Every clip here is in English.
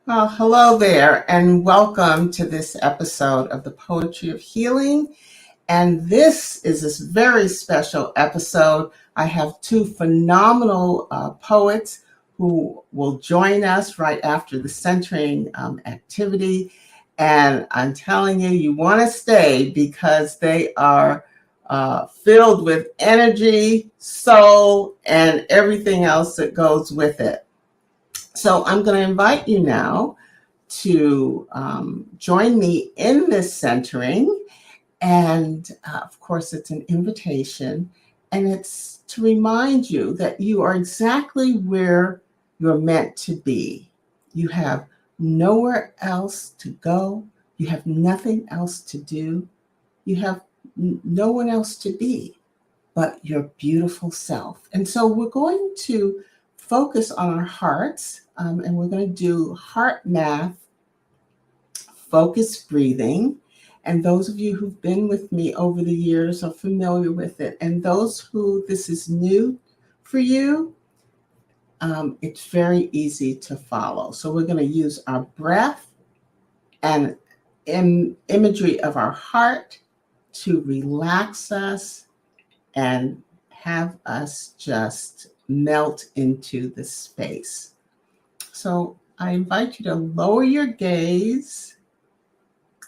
Well, hello there, and welcome to this episode of the Poetry of Healing. And this is this very special episode. I have two phenomenal poets who will join us right after the centering activity. And I'm telling you, you want to stay because they are filled with energy, soul, and everything else that goes with it. So I'm going to invite you now to join me in this centering. And of course, it's an invitation. And it's to remind you that you are exactly where you're meant to be. You have nowhere else to go. You have nothing else to do. You have no one else to be but your beautiful self. And so we're going to focus on our hearts, and we're going to do heart math, focused breathing. And those of you who've been with me over the years are familiar with it. And those who this is new for you, it's very easy to follow. So we're going to use our breath and imagery of our heart to relax us and have us just melt into the space. So I invite you to lower your gaze.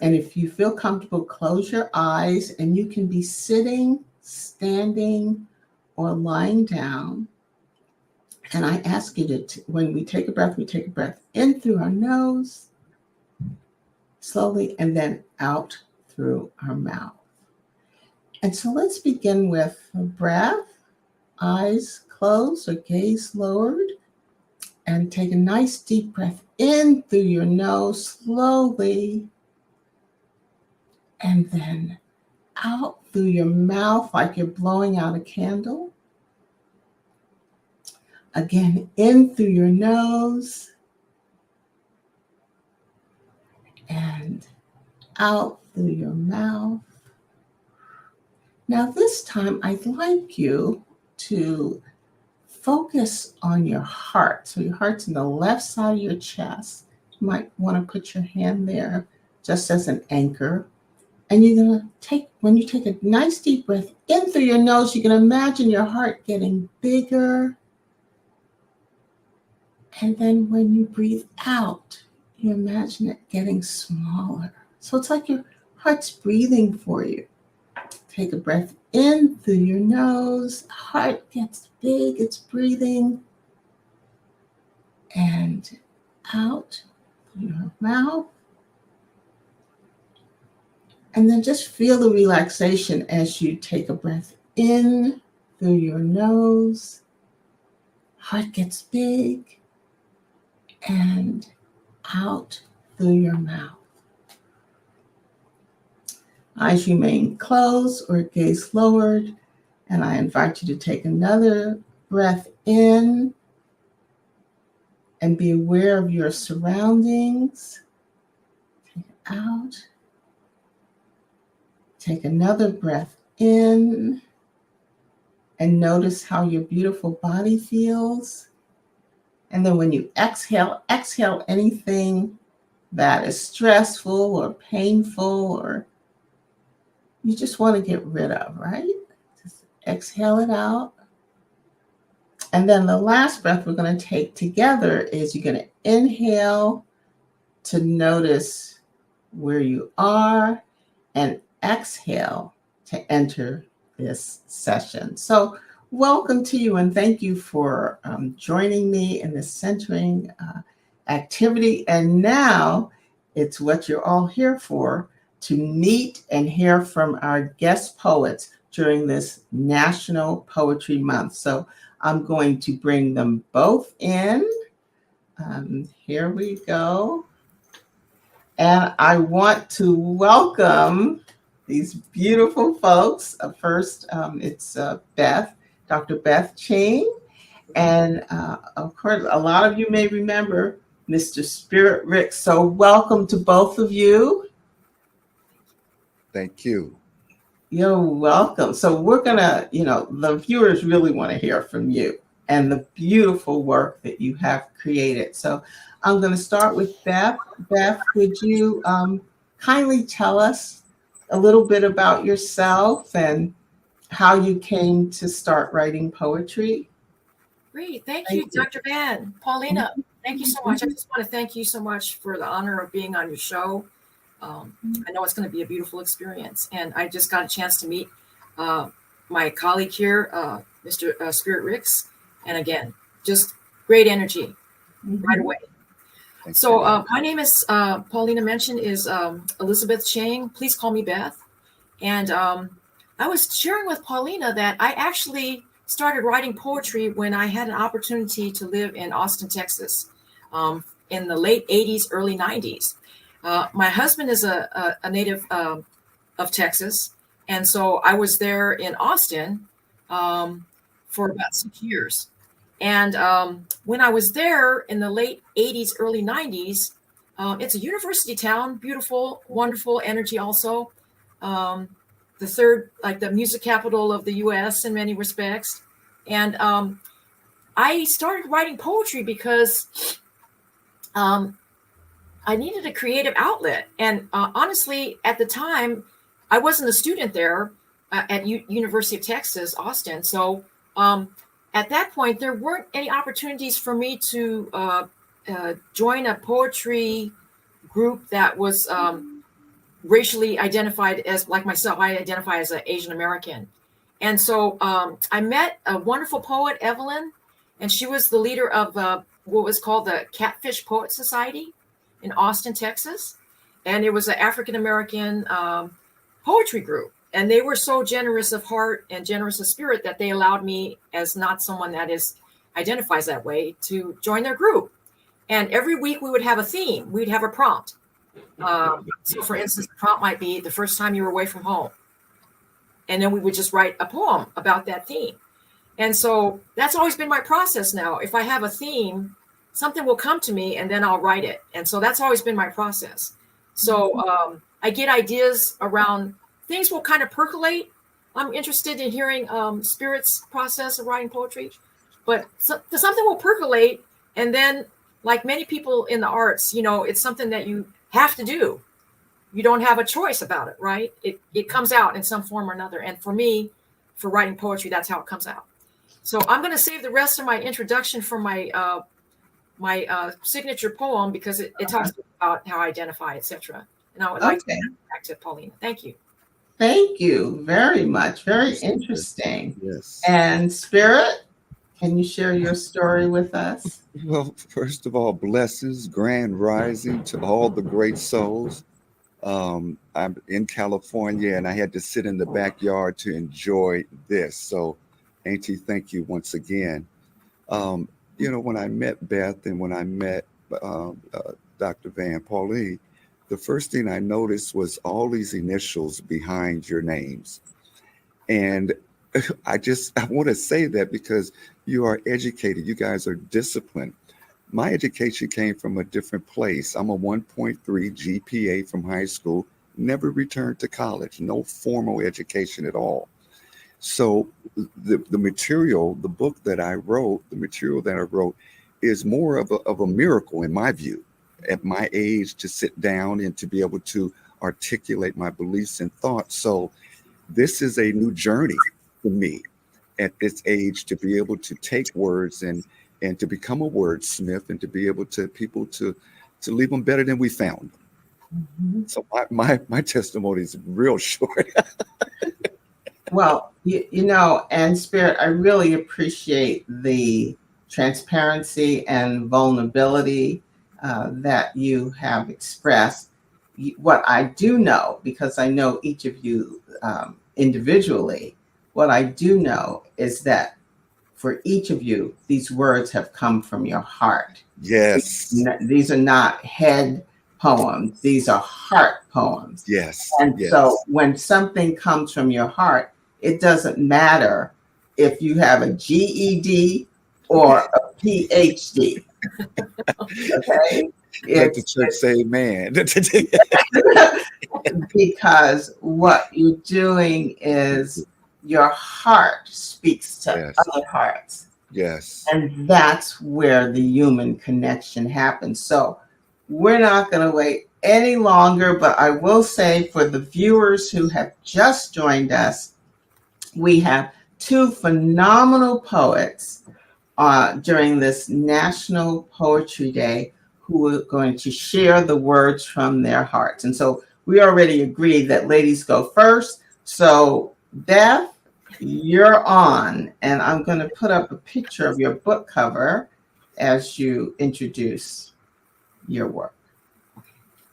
And if you feel comfortable, close your eyes, and you can be sitting, standing, or lying down. And I ask you to, when we take a breath in through our nose, slowly, and then out through our mouth. And so let's begin with a breath, eyes closed or gaze lowered, and take a nice deep breath in through your nose slowly, and then out through your mouth like you're blowing out a candle. Again, in through your nose and out through your mouth. Now this time, I'd like you to focus on your heart. So your heart's in the left side of your chest. You might want to put your hand there just as an anchor. And you're going to take, when you take a nice deep breath in through your nose, you can imagine your heart getting bigger. And then when you breathe out, you imagine it getting smaller. So it's like your heart's breathing for you. Take a breath in through your nose. Heart gets big, it's breathing. And out through your mouth. And then just feel the relaxation as you take a breath in through your nose. Heart gets big. And out through your mouth. Eyes remain closed or gaze lowered. And I invite you to take another breath in and be aware of your surroundings. Take it out. Take another breath in and notice how your beautiful body feels. And then when you exhale anything that is stressful or painful or you just want to get rid of, right? Just exhale it out. And then the last breath we're going to take together is you're going to inhale to notice where you are and exhale to enter this session. So welcome to you and thank you for joining me in this centering activity. And now it's what you're all here for, to meet and hear from our guest poets during this National Poetry Month. So I'm going to bring them both in. Here we go. And I want to welcome these beautiful folks. First, it's Beth, Dr. Beth Ching. And of course, a lot of you may remember Mr. Spirit Rick. So welcome to both of you. Thank you. You're welcome. So we're gonna, the viewers really want to hear from you and the beautiful work that you have created. So I'm going to start with Beth. Beth, would you kindly tell us a little bit about yourself and how you came to start writing poetry? Great. Thank Thank you, you. Dr. Van. Paulina, thank you so much. I just want to thank you so much for the honor of being on your show. I know it's going to be a beautiful experience. And I just got a chance to meet my colleague here, Mr. Spirit Ricks. And again, just great energy right away. So my name is, Paulina mentioned, is Elizabeth Chang. Please call me Beth. And I was sharing with Paulina that I actually started writing poetry when I had an opportunity to live in Austin, Texas, in the late 80s, early 90s. My husband is a native of Texas. And so I was there in Austin for about 6 years. And when I was there in the late 80s, early 90s, it's a university town, beautiful, wonderful energy also. The third, like the music capital of the US in many respects. And I started writing poetry because I needed a creative outlet. And honestly, at the time, I wasn't a student there at University of Texas, Austin. So at that point, there weren't any opportunities for me to join a poetry group that was racially identified as, like myself, I identify as an Asian American. And so I met a wonderful poet, Evelyn, and she was the leader of what was called the Catfish Poet Society in Austin, Texas. And it was an African American poetry group. And they were so generous of heart and generous of spirit that they allowed me, as not someone that identifies that way, to join their group. And every week we would have a theme. We'd have a prompt. So for instance, the prompt might be the first time you were away from home. And then we would just write a poem about that theme. And so that's always been my process now. If I have a theme, something will come to me and then I'll write it. And so that's always been my process. So I get ideas around, things will kind of percolate. I'm interested in hearing Spirit's process of writing poetry, but something will percolate. And then, like many people in the arts, it's something that you have to do. You don't have a choice about it, right? It comes out in some form or another. And for me, for writing poetry, that's how it comes out. So I'm going to save the rest of my introduction for my signature poem, because it talks about how I identify, etc. And I would like to hand it back to Paulina. Thank you. Thank you very much. Very interesting. Yes. And Spirit, can you share your story with us? Well, first of all, blessings, grand rising to all the great souls. I'm in California and I had to sit in the backyard to enjoy this. So, Auntie, thank you once again. When I met Beth and when I met Dr. Van Pauline, the first thing I noticed was all these initials behind your names. And I want to say that because you are educated, you guys are disciplined. My education came from a different place. I'm a 1.3 GPA from high school, never returned to college, no formal education at all. So the material, the book that I wrote, the material that I wrote is more of a miracle in my view. At my age, to sit down and to be able to articulate my beliefs and thoughts. So this is a new journey for me at this age, to be able to take words and to become a wordsmith and to be able to people to leave them better than we found them. Mm-hmm. So my testimony is real short. Well, and Spirit, I really appreciate the transparency and vulnerability that you have expressed. What I do know, because I know each of you individually, what I do know is that for each of you, these words have come from your heart. Yes. These are not head poems. These are heart poems. Yes. And so when something comes from your heart, it doesn't matter if you have a GED or a PhD. Okay? Let the church say amen. Because what you're doing is your heart speaks to other hearts. Yes. And that's where the human connection happens. So we're not going to wait any longer, but I will say for the viewers who have just joined us, we have two phenomenal poets during this National Poetry Day who are going to share the words from their hearts. And so we already agreed that ladies go first. So Beth, you're on, and I'm going to put up a picture of your book cover as you introduce your work.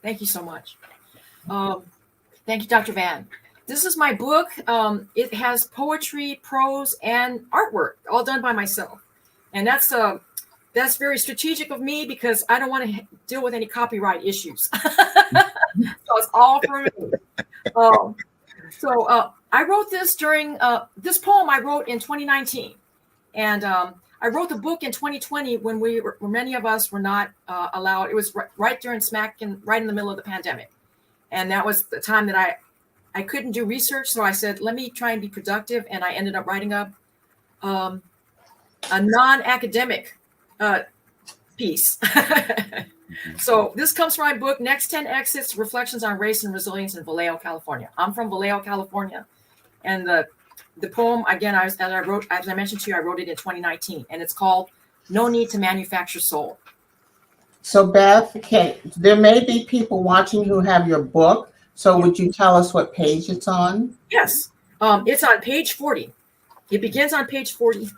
Thank you so much. Thank you, Dr. Van. This is my book. It has poetry, prose, and artwork, all done by myself. And that's very strategic of me because I don't want to deal with any copyright issues. So it's all for me. I wrote this during this poem I wrote in 2019, and I wrote the book in 2020 when many of us were not allowed. It was right during right in the middle of the pandemic, and that was the time that I couldn't do research. So I said, let me try and be productive, and I ended up writing a non-academic piece. So this comes from my book, Next 10 Exits, Reflections on Race and Resilience in Vallejo, California. I'm from Vallejo, California. And the poem, again, as I mentioned to you, I wrote it in 2019, and it's called No Need to Manufacture Soul. So Beth, there may be people watching who have your book. So would you tell us what page it's on? Yes, it's on page 40. It begins on page 40.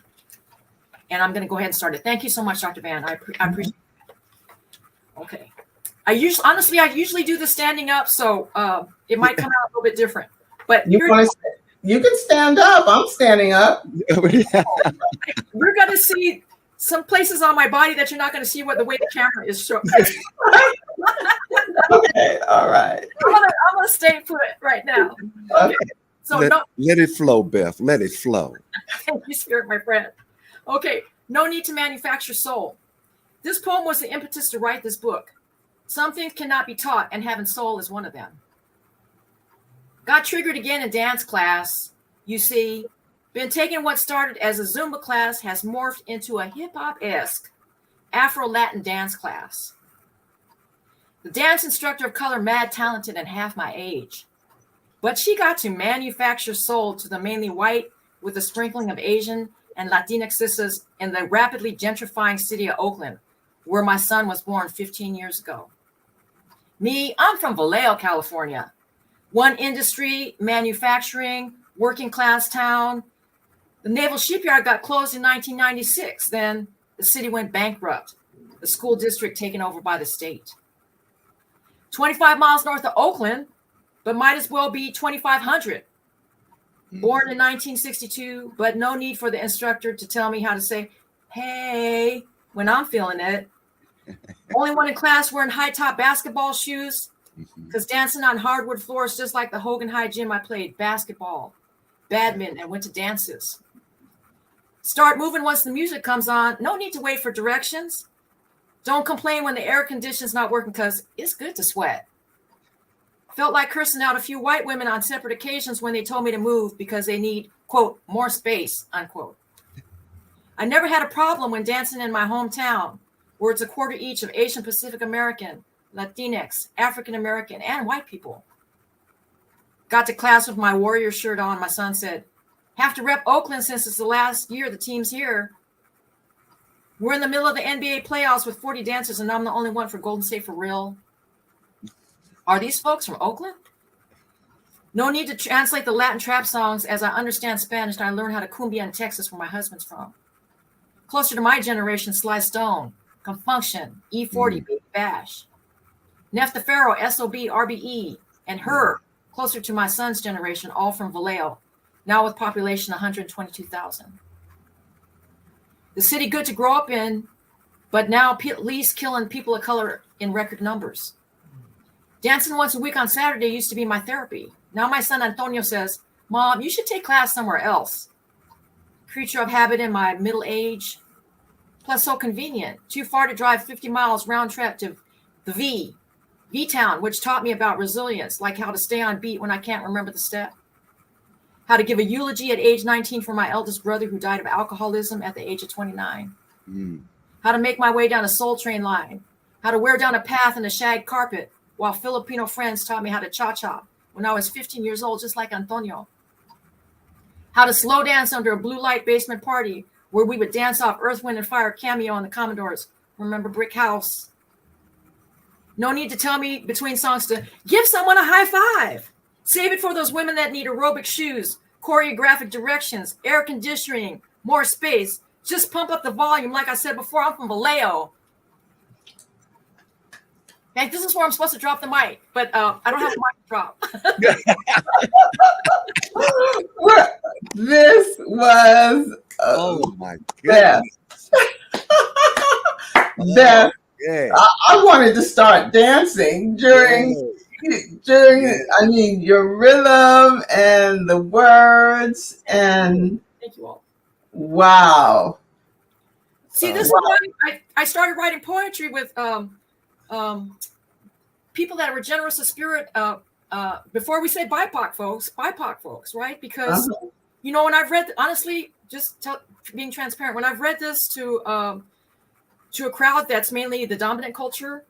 And I'm going to go ahead and start it. Thank you so much, Dr. Van. I appreciate it. Okay. I usually do the standing up, so it might come out a little bit different. But you can stand up. I'm standing up. You're going to see some places on my body that you're not going to see the way the camera is showing. Okay, all right. I'm going to stay put right now. Okay. So let it flow, Beth. Let it flow. Thank you, Spirit, my friend. Okay, no need to manufacture soul. This poem was the impetus to write this book. Some things cannot be taught, and having soul is one of them. Got triggered again in dance class. You see, been taking what started as a Zumba class has morphed into a hip-hop-esque Afro-Latin dance class. The dance instructor of color, mad talented and half my age. But she got to manufacture soul to the mainly white with a sprinkling of Asian and Latinx sisters in the rapidly gentrifying city of Oakland, where my son was born 15 years ago. Me, I'm from Vallejo, California. One industry, manufacturing, working class town. The naval shipyard got closed in 1996. Then the city went bankrupt, the school district taken over by the state. 25 miles north of Oakland, but might as well be 2,500. Born in 1962, but no need for the instructor to tell me how to say, hey, when I'm feeling it. Only one in class wearing high-top basketball shoes, because dancing on hardwood floors, just like the Hogan High Gym, I played basketball, badminton, and went to dances. Start moving once the music comes on. No need to wait for directions. Don't complain when the air conditioning's not working, because it's good to sweat. Felt like cursing out a few white women on separate occasions when they told me to move because they need, quote, more space, unquote. I never had a problem when dancing in my hometown, where it's a quarter each of Asian Pacific American, Latinx, African American, and white people. Got to class with my Warrior shirt on. My son said, have to rep Oakland since it's the last year the team's here. We're in the middle of the NBA playoffs with 40 dancers, and I'm the only one for Golden State for real. Are these folks from Oakland? No need to translate the Latin trap songs, as I understand Spanish and I learned how to cumbia in Texas, where my husband's from. Closer to my generation, Sly Stone, Confunction, E40, Baby Bash. Neff the Pharaoh, SOB, RBE, and Her, closer to my son's generation, all from Vallejo, now with population 122,000. The city good to grow up in, but now police killing people of color in record numbers. Dancing once a week on Saturday used to be my therapy. Now my son Antonio says, Mom, you should take class somewhere else. Creature of habit in my middle age. Plus so convenient. Too far to drive 50 miles round trip to the V-Town, which taught me about resilience, like how to stay on beat when I can't remember the step. how to give a eulogy at age 19 for my eldest brother who died of alcoholism at the age of 29, how to make my way down a Soul Train line, how to wear down a path in a shag carpet while Filipino friends taught me how to cha-cha when I was 15 years old, just like Antonio, how to slow dance under a blue light basement party where we would dance off Earth, Wind, and Fire cameo on the Commodores. Remember Brick House? No need to tell me between songs to give someone a high five. Save it for those women that need aerobic shoes, choreographic directions, air conditioning, more space. Just pump up the volume. Like I said before, I'm from Vallejo. And this is where I'm supposed to drop the mic, but I don't have a mic to drop. This was oh my goodness. Beth, Yeah. I wanted to start dancing during I mean, your rhythm and the words, and Thank you all. wow. See, this is why I started writing poetry with people that were generous of spirit. Before we say BIPOC folks, right? Because you know, when I've read, honestly, being transparent, when I've read this to a crowd that's mainly the dominant culture,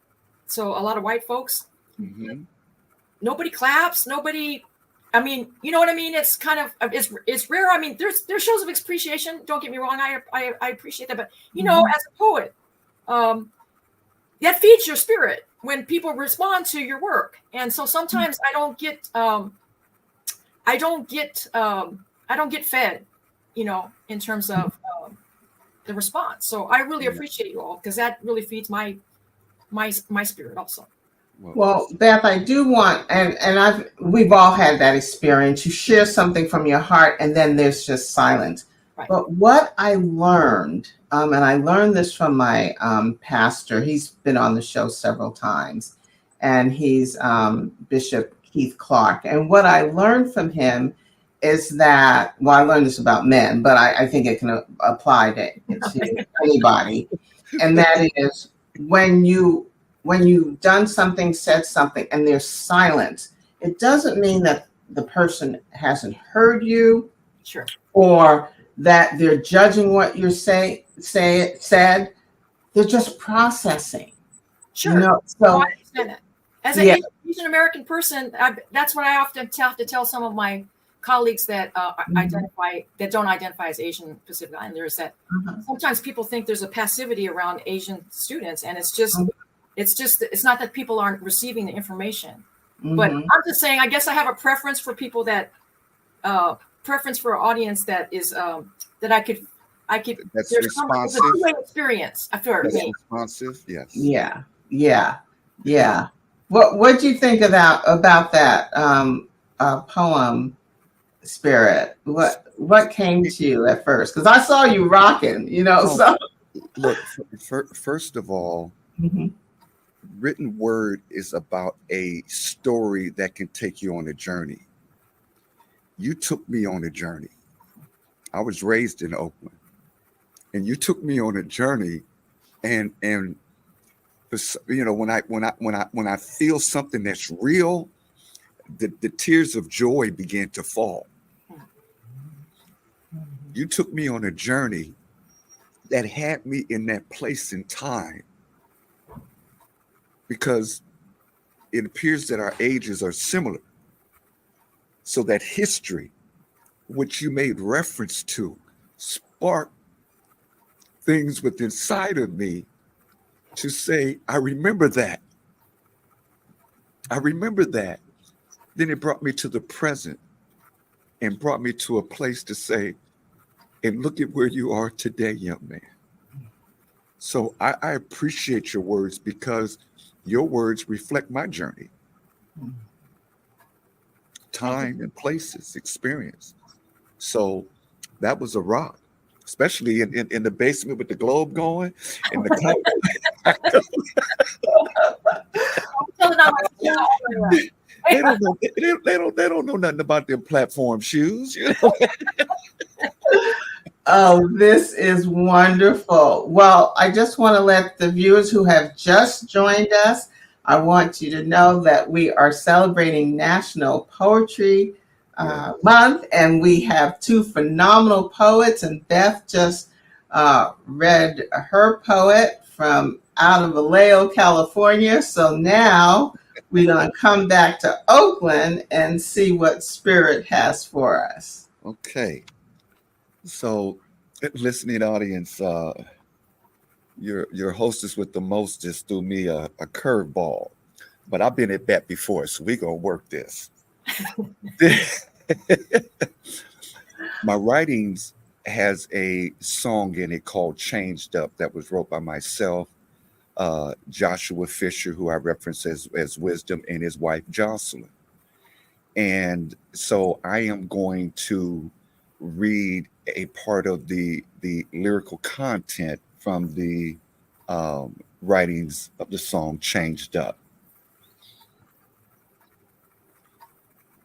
so a lot of white folks, nobody claps, nobody. I mean, you know what I mean? It's kind of it's rare. I mean, there's shows of appreciation. Don't get me wrong, I appreciate that, but you know, as a poet, that feeds your spirit when people respond to your work. And so sometimes I don't get fed, you know, in terms of the response. So I really appreciate you all, because that really feeds my spirit also. Well, Beth, I do want, and we've all had that experience. You share something from your heart, and then there's just silence. Right. But what I learned, and I learned this from my pastor. He's been on the show several times, and he's Bishop Keith Clark. And what I learned from him is that, well, I learned this about men, but I think it can apply to anybody. And that is, when you've done something, said something, and there's silence, it doesn't mean that the person hasn't heard you, sure, or that they're judging what you said. They're just processing. Sure. You know? So I understand that. As an Asian American person, that's what I often have to tell some of my colleagues that don't identify as Asian Pacific Islanders, that sometimes people think there's a passivity around Asian students, and it's not that people aren't receiving the information. But I'm just saying, I guess I have a preference for people that preference for an audience that is that I could that's there's responsive. Some two-way experience after me. Responsive, yes. Yeah. What do you think about that poem, Spirit? What came to you at first? Because I saw you rocking, you know. So look, first of all, written word is about a story that can take you on a journey. You took me on a journey. I was raised in Oakland, and you took me on a journey, and you know, when I feel something that's real, the tears of joy begin to fall. You took me on a journey that had me in that place in time, because it appears that our ages are similar. So that history, which you made reference to, sparked things within inside of me to say, I remember that. I remember that. Then it brought me to the present and brought me to a place to say, and look at where you are today, young man. So I appreciate your words, because your words reflect my journey. Time and places, experience. So that was a rock, especially in the basement with the globe going and the they don't know nothing about them platform shoes, you know. Oh, this is wonderful. Well, I just want to let the viewers who have just joined us, I want you to know that we are celebrating National Poetry Yeah. month, and we have two phenomenal poets. And Beth just read her poet from out of Vallejo, California. So now we're going to come back to Oakland and see what Spirit has for us. Okay. So, listening audience, your hostess with the most just threw me a curveball, but I've been at that before, so we gonna work this. My writings has a song in it called "Changed Up" that was wrote by myself, Joshua Fisher, who I reference as Wisdom, and his wife Jocelyn. And so I am going to read a part of the lyrical content from the writings of the song Changed Up.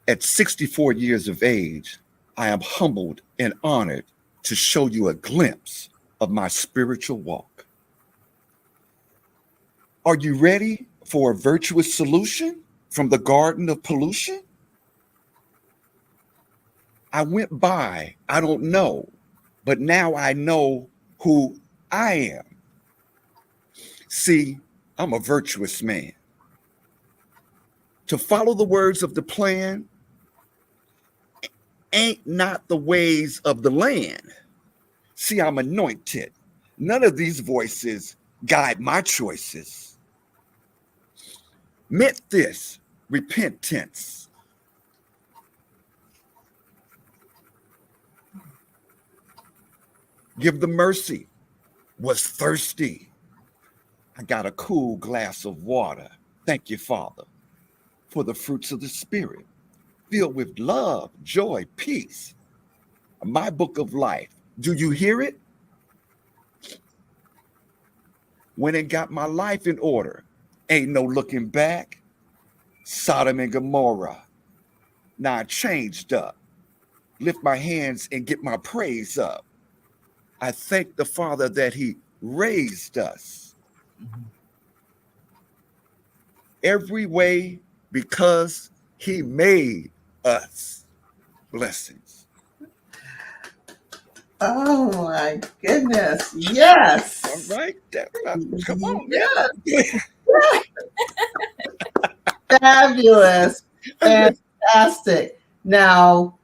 At 64 years of age, I am humbled and honored to show you a glimpse of my spiritual walk. Are you ready for a virtuous solution from the garden of pollution? I went by, I don't know, but now I know who I am. See, I'm a virtuous man. To follow the words of the plan ain't not the ways of the land. See, I'm anointed. None of these voices guide my choices. Meant this repentance. Give the mercy. Was thirsty. I got a cool glass of water. Thank you, Father, for the fruits of the Spirit, filled with love, joy, peace. My book of life. Do you hear it? Went and got my life in order. Ain't no looking back. Sodom and Gomorrah. Now I changed up. Lift my hands and get my praise up. I thank the Father that He raised us every way because He made us. Blessings. Oh my goodness. Yes. All right. Come on, Yeah. man. Fabulous. Fantastic. Now,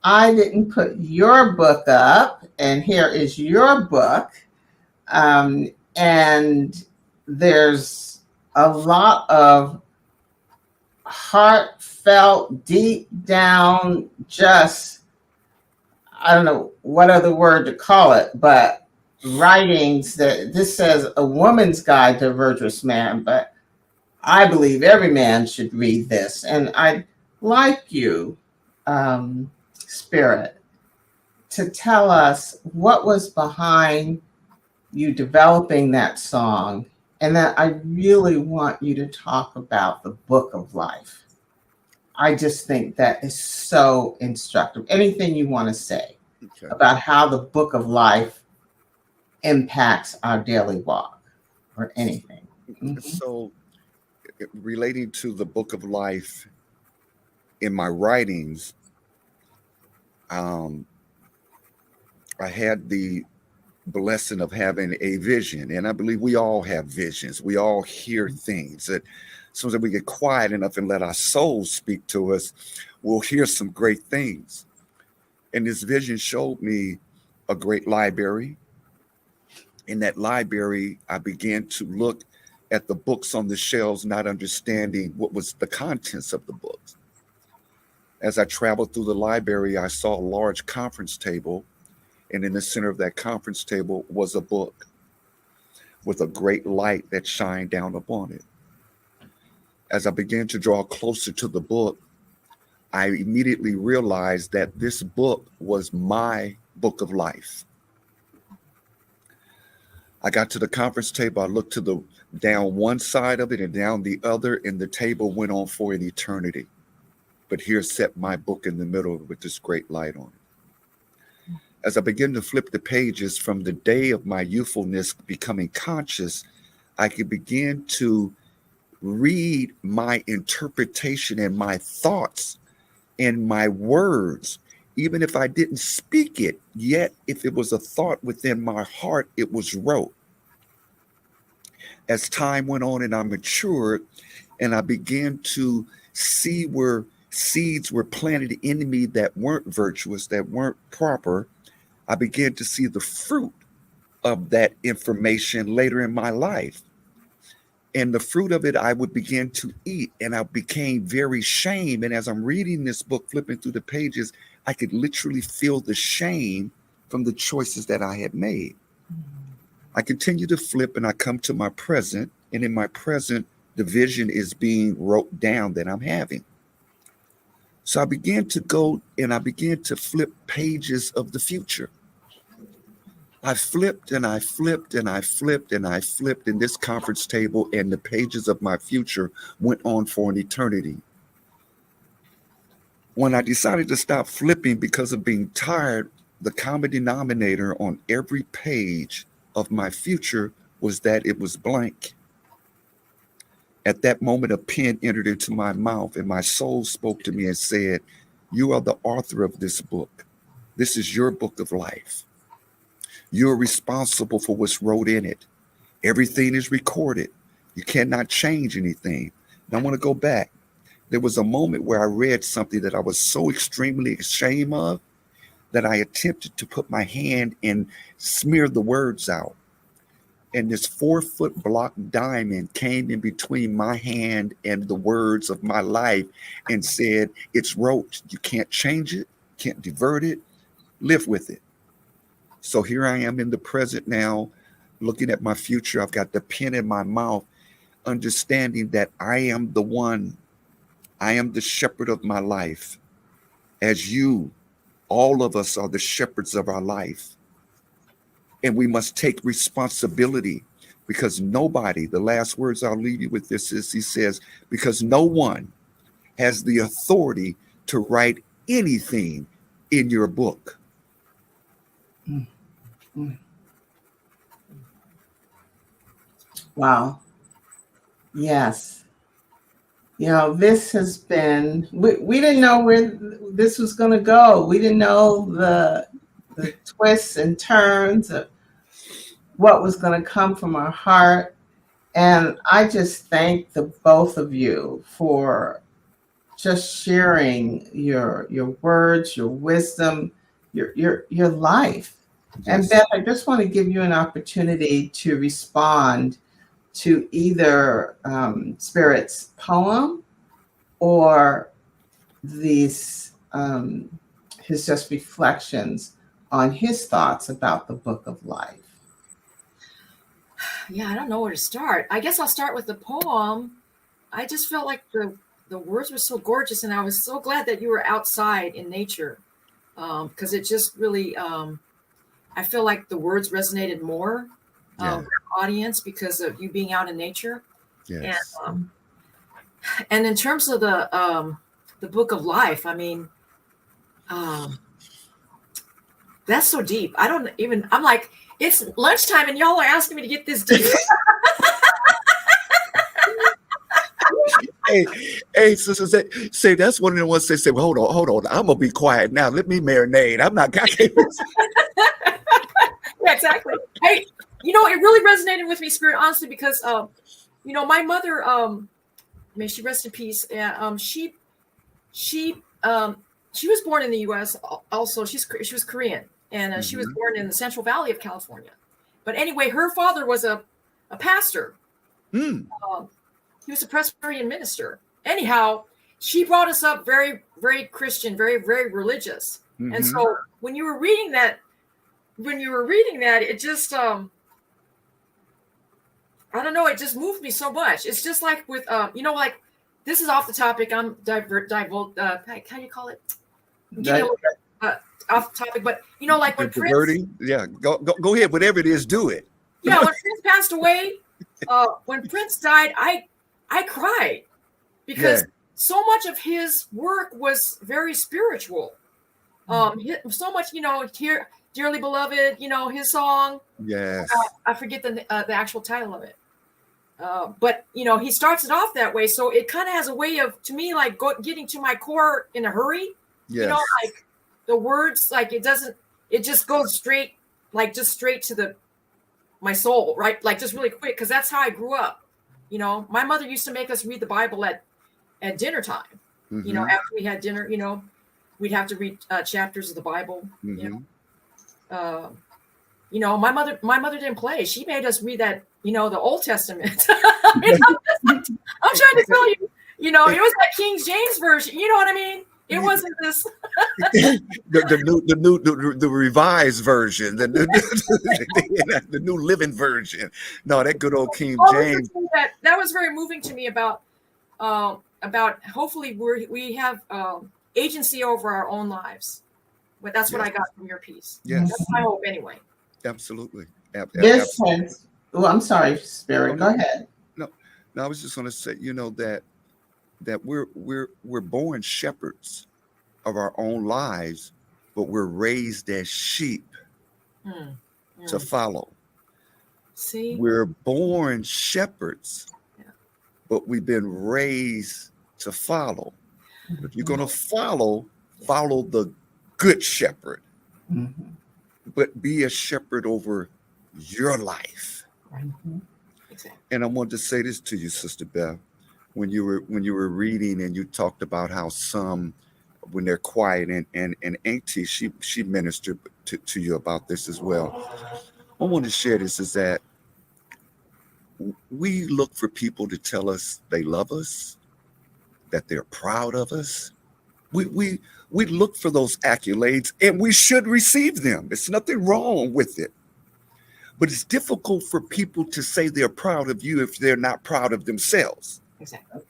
I didn't put your book up, and here is your book. And there's a lot of heartfelt, deep down, just, I don't know what other word to call it, but writings that this says a woman's guide to a virtuous man, but I believe every man should read this. And I'd like you, Spirit, to tell us what was behind you developing that song. And then I really want you to talk about the book of life. I just think that is so instructive. Anything you want to say about how the book of life impacts our daily walk or anything. Mm-hmm. So, relating to the book of life in my writings, I had the blessing of having a vision, and I believe we all have visions. We all hear things that sometimes we get quiet enough and let our soul speak to us, we'll hear some great things. And this vision showed me a great library. In that library, I began to look at the books on the shelves, not understanding what was the contents of the books. As I traveled through the library, I saw a large conference table, and in the center of that conference table was a book with a great light that shined down upon it. As I began to draw closer to the book, I immediately realized that this book was my book of life. I got to the conference table, I looked to the down one side of it and down the other, and the table went on for an eternity. But here sat my book in the middle with this great light on it. As I began to flip the pages from the day of my youthfulness becoming conscious, I could begin to read my interpretation and my thoughts And my words, even if I didn't speak it, yet if it was a thought within my heart, it was wrote. As time went on and I matured and I began to see where seeds were planted in me that weren't virtuous, that weren't proper, I began to see the fruit of that information later in my life. And the fruit of it, I would begin to eat, and I became very shame. And as I'm reading this book, flipping through the pages, I could literally feel the shame from the choices that I had made. I continue to flip and I come to my present. And in my present, the vision is being wrote down that I'm having. So I began to go and I began to flip pages of the future. I flipped and I flipped and I flipped and I flipped in this conference table, and the pages of my future went on for an eternity. When I decided to stop flipping because of being tired, the common denominator on every page of my future was that it was blank. At that moment, a pen entered into my mouth and my soul spoke to me and said, "You are the author of this book. This is your book of life. You're responsible for what's wrote in it. Everything is recorded. You cannot change anything." And I want to go back. There was a moment where I read something that I was so extremely ashamed of that I attempted to put my hand and smear the words out. And this 4-foot block diamond came in between my hand and the words of my life and said, "It's wrote. You can't change it, can't divert it, live with it." So here I am in the present now, looking at my future. I've got the pen in my mouth, understanding that I am the one. I am the shepherd of my life. As you, all of us are the shepherds of our life. And we must take responsibility, because nobody, the last words I'll leave you with this is, he says, because no one has the authority to write anything in your book. Mm, mm. Wow. Yes. You know, this has been, we didn't know where this was going to go. We didn't know the twists and turns of what was going to come from our heart. And I just thank the both of you for just sharing your words, your wisdom, your life. And Yes. Beth, I just want to give you an opportunity to respond to either Spirit's poem or these his just reflections on his thoughts about the book of life. Yeah, I don't know where to start. I guess I'll start with the poem. I just felt like the words were so gorgeous, and I was so glad that you were outside in nature, because it just really, I feel like the words resonated more with the audience because of you being out in nature. Yes. And in terms of the book of life, I mean, that's so deep. I don't even, I'm like, it's lunchtime and y'all are asking me to get this deep. Hey, sisters, say that's one of the ones they say, well, hold on, I'm gonna be quiet now. Let me marinate. I'm not. Yeah, exactly. Hey, you know, it really resonated with me, Spirit, honestly, because you know, my mother, may she rest in peace. She was born in the U.S. Also, she was Korean, and she was born in the Central Valley of California. But anyway, her father was a pastor. He was a Presbyterian minister. Anyhow, she brought us up very, very Christian, very, very religious. And so when you were reading that, it just, I don't know, it just moved me so much. It's just like with, you know, like, this is off the topic. I'm how do you call it? I'm getting a little bit off the topic, but you know, like when Prince, go ahead, whatever it is, do it. Yeah, when Prince passed away, when Prince died, I cried because so much of his work was very spiritual. So much, you know, Dearly Beloved, you know, his song. Yes. I forget the actual title of it. but he starts it off that way, so it kind of has a way of, to me, like getting to my core in a hurry. Yes. Like the words, like it just goes straight, like just straight to my soul, right? Like just really quick, because that's how I grew up. My mother used to make us read the Bible at dinner time. Mm-hmm. After we had dinner, we'd have to read chapters of the Bible. Mm-hmm. My mother didn't play. She made us read that, the Old Testament. I'm trying to tell you, it was that King James version. You know what I mean? It wasn't this. the revised version, the new living version. No, that good old King James. That was very moving to me about hopefully we have agency over our own lives. But that's what I got from your piece. Yes. That's my hope anyway. Absolutely. Well, I'm sorry, Spirit. Go ahead. No, I was just going to say, that we're born shepherds of our own lives, but we're raised as sheep to follow. See, we're born shepherds, but we've been raised to follow. If you're going to follow the good shepherd, but be a shepherd over your life. Exactly. And I wanted to say this to you, Sister Beth, when you were reading and you talked about how some, when they're quiet, and Auntie, she ministered to you about this as well. I want to share this, is that we look for people to tell us they love us, that they're proud of us. We look for those accolades, and we should receive them. There's nothing wrong with it. But it's difficult for people to say they're proud of you if they're not proud of themselves. Exactly.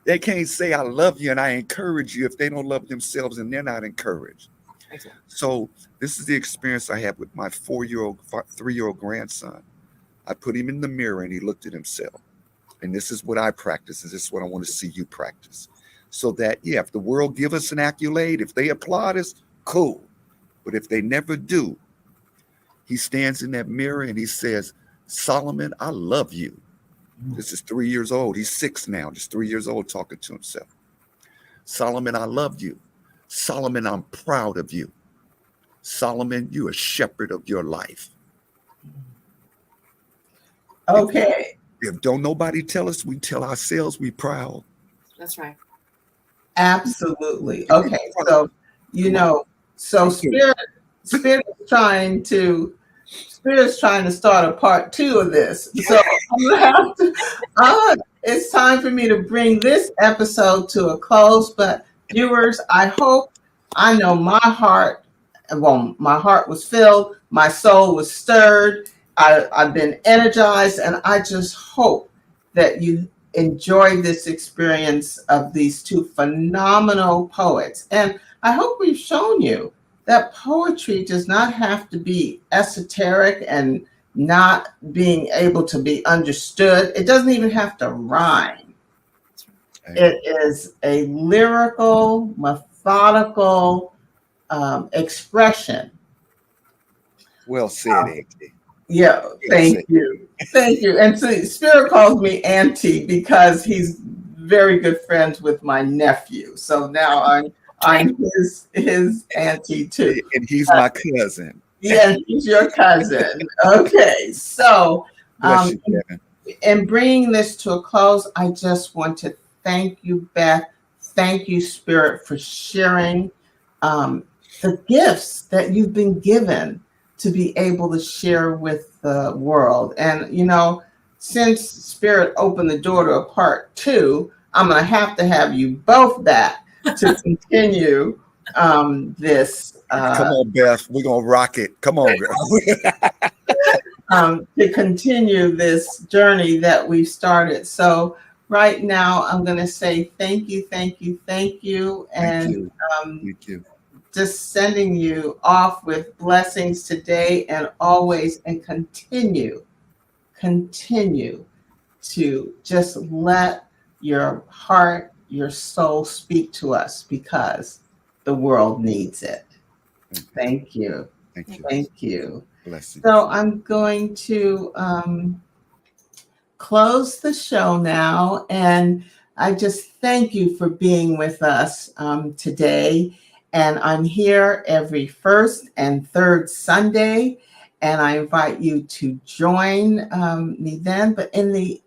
They can't say I love you and I encourage you if they don't love themselves and they're not encouraged. Exactly. So this is the experience I had with my 3-year-old grandson. I put him in the mirror and he looked at himself. And this is what I practice, and this is what I want to see you practice. So that, if the world give us an accolade, if they applaud us, cool. But if they never do, he stands in that mirror and he says, Solomon, I love you. This is 3 years old. He's 6 now, just 3 years old, talking to himself. Solomon, I love you. Solomon, I'm proud of you. Solomon, you're a shepherd of your life. Okay. If don't nobody tell us, we tell ourselves we proud. That's right. Absolutely. Okay. So, Spirit's trying to start a part 2 of this. So I'm gonna have to, it's time for me to bring this episode to a close. But viewers, I know my heart was filled, my soul was stirred, I've been energized, and I just hope that you enjoyed this experience of these 2 phenomenal poets. And I hope we've shown you that poetry does not have to be esoteric and not being able to be understood. It doesn't even have to rhyme. It is a lyrical, methodical expression. Well said, Auntie. Yeah, thank you. Thank you. And so Spirit calls me Auntie because he's very good friends with my nephew. So now I'm his auntie too. And he's my cousin. Yeah, he's your cousin. Okay. So Bless you, Kevin. in bringing this to a close, I just want to thank you, Beth. Thank you, Spirit, for sharing the gifts that you've been given to be able to share with the world. And, since Spirit opened the door to a part 2, I'm going to have you both back to continue this. Come on, Beth. We're going to rock it. Come on, girl. To continue this journey that we've started. So right now, I'm going to say thank you. And thank you. Just sending you off with blessings today and always, and continue to just let your heart, your soul speak to us, because the world needs it. Thank you. Thank you. Thank you. Bless you. So I'm going to close the show now. And I just thank you for being with us today. And I'm here every first and third Sunday. And I invite you to join me then. But in the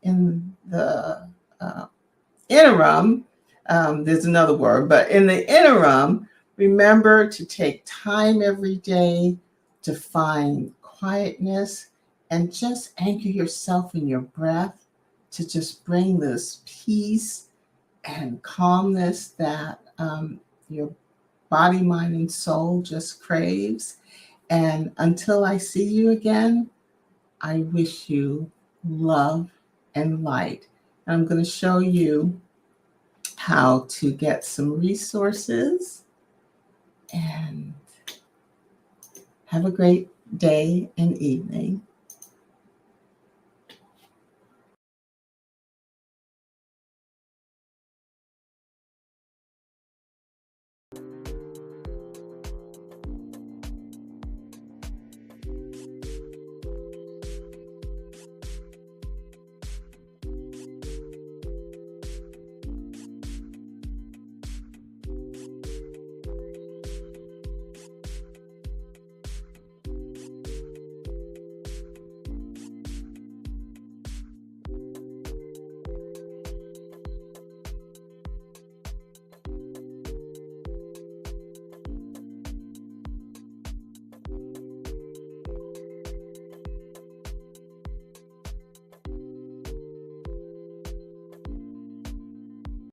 interim, there's another word, but in the interim, remember to take time every day to find quietness and just anchor yourself in your breath to just bring this peace and calmness that your body, mind, and soul just craves. And until I see you again, I wish you love and light. I'm going to show you how to get some resources, and have a great day and evening.